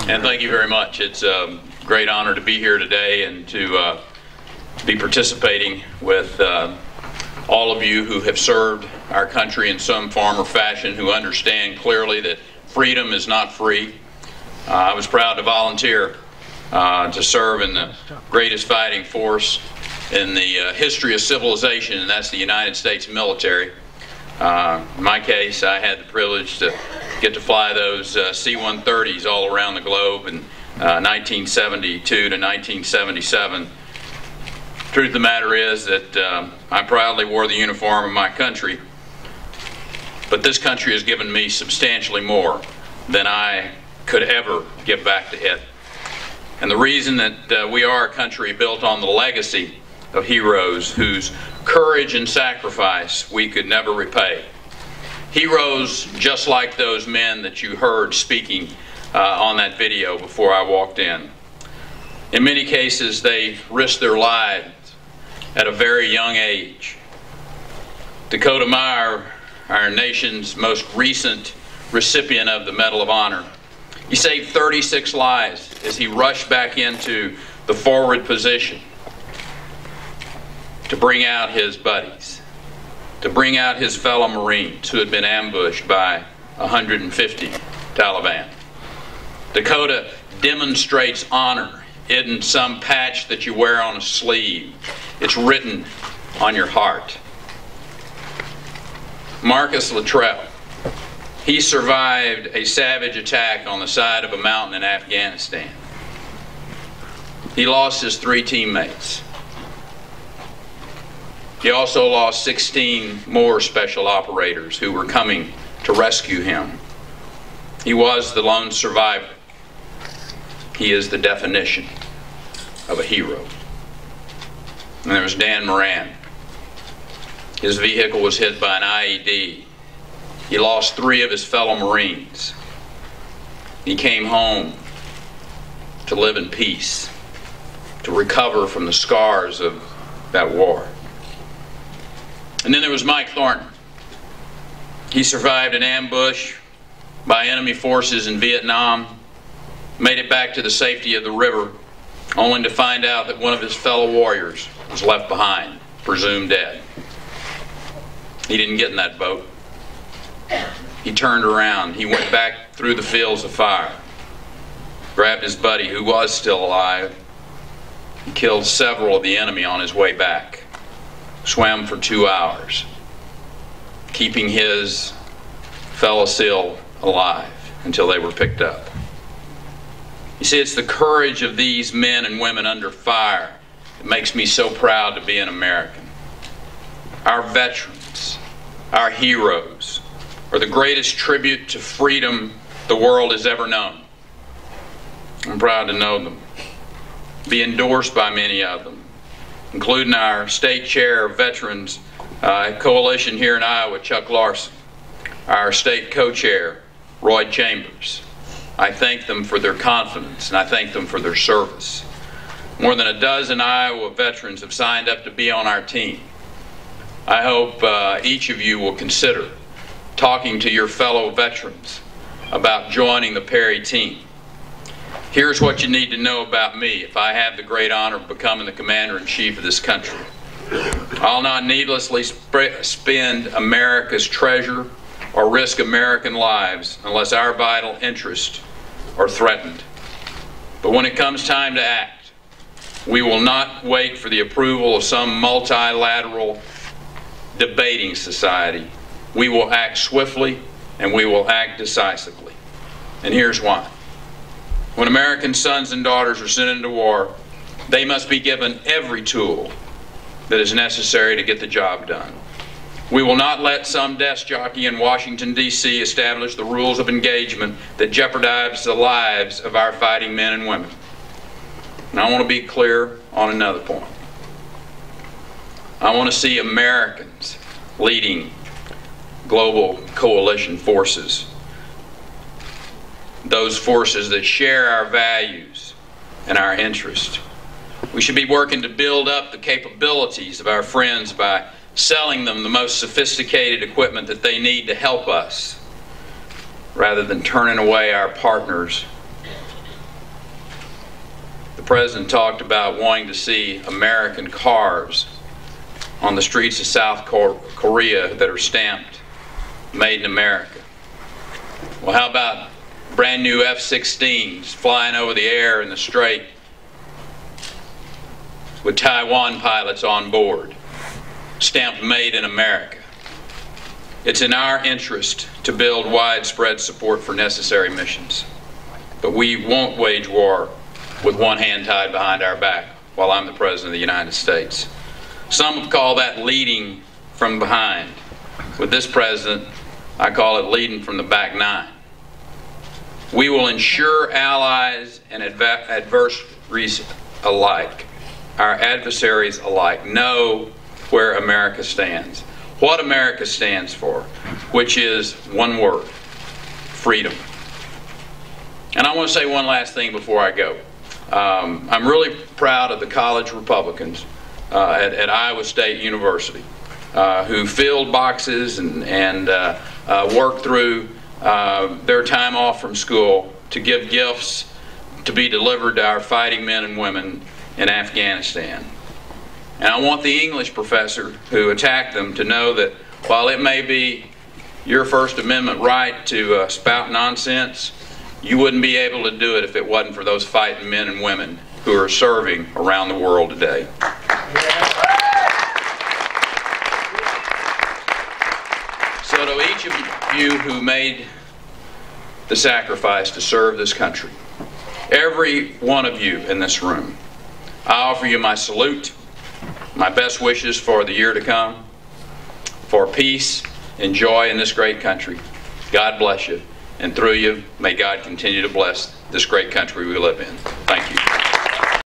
And thank you very much. It's a great honor to be here today and to be participating with all of you who have served our country in some form or fashion, who understand clearly that freedom is not free. I was proud to volunteer to serve in the greatest fighting force in the history of civilization, and that's the United States military. In my case, I had the privilege to get to fly those C-130s all around the globe in 1972 to 1977. Truth of the matter is that I proudly wore the uniform of my country, but this country has given me substantially more than I could ever give back to it. And the reason that we are a country built on the legacy of heroes whose courage and sacrifice we could never repay. Heroes just like those men that you heard speaking on that video before I walked in. In many cases, they risked their lives at a very young age. Dakota Meyer, our nation's most recent recipient of the Medal of Honor, he saved 36 lives as he rushed back into the forward position to bring out his buddies, to bring out his fellow Marines who had been ambushed by 150 Taliban. Dakota demonstrates honor in some patch that you wear on a sleeve. It's written on your heart. Marcus Luttrell, he survived a savage attack on the side of a mountain in Afghanistan. He lost his 3 teammates. He also lost 16 more special operators who were coming to rescue him. He was the lone survivor. He is the definition of a hero. And there was Dan Moran. His vehicle was hit by an IED. He lost 3 of his fellow Marines. He came home to live in peace, to recover from the scars of that war. And then there was Mike Thornton. He survived an ambush by enemy forces in Vietnam, made it back to the safety of the river, only to find out that one of his fellow warriors was left behind, presumed dead. He didn't get in that boat. He turned around. He went back through the fields of fire, grabbed his buddy who was still alive. He killed several of the enemy on his way back. Swam for 2 hours, keeping his fellow SEAL alive until they were picked up. You see, it's the courage of these men and women under fire that makes me so proud to be an American. Our veterans, our heroes, are the greatest tribute to freedom the world has ever known. I'm proud to know them, be endorsed by many of them, including our state chair of Veterans Coalition here in Iowa, Chuck Larson, our state co-chair, Roy Chambers. I thank them for their confidence, and I thank them for their service. More than a dozen Iowa veterans have signed up to be on our team. I hope each of you will consider talking to your fellow veterans about joining the Perry team. Here's what you need to know about me if I have the great honor of becoming the Commander-in-Chief of this country. I'll not needlessly spend America's treasure or risk American lives unless our vital interests are threatened. But when it comes time to act, we will not wait for the approval of some multilateral debating society. We will act swiftly and we will act decisively. And here's why. When American sons and daughters are sent into war, they must be given every tool that is necessary to get the job done. We will not let some desk jockey in Washington, D.C. establish the rules of engagement that jeopardize the lives of our fighting men and women. And I want to be clear on another point. I want to see Americans leading global coalition forces, those forces that share our values and our interests. We should be working to build up the capabilities of our friends by selling them the most sophisticated equipment that they need to help us, rather than turning away our partners President talked about wanting to see American cars on the streets of South Korea that are stamped Made in America. Well, how about brand new F-16s flying over the air in the Strait with Taiwan pilots on board, stamped Made in America? It's in our interest to build widespread support for necessary missions, but we won't wage war with one hand tied behind our back while I'm the President of the United States. Some call that leading from behind. With this President, I call it leading from the back nine. We will ensure allies and adversaries alike, our adversaries alike, know where America stands, what America stands for, which is one word: freedom. And I want to say one last thing before I go. I'm really proud of the college Republicans at Iowa State University who filled boxes and worked through their time off from school to give gifts to be delivered to our fighting men and women in Afghanistan. And I want the English professor who attacked them to know that while it may be your First Amendment right to spout nonsense, you wouldn't be able to do it if it wasn't for those fighting men and women who are serving around the world today. So to each of you who made the sacrifice to serve this country, every one of you in this room, I offer you my salute, my best wishes for the year to come, for peace and joy in this great country. God bless you, and through you, may God continue to bless this great country we live in. Thank you.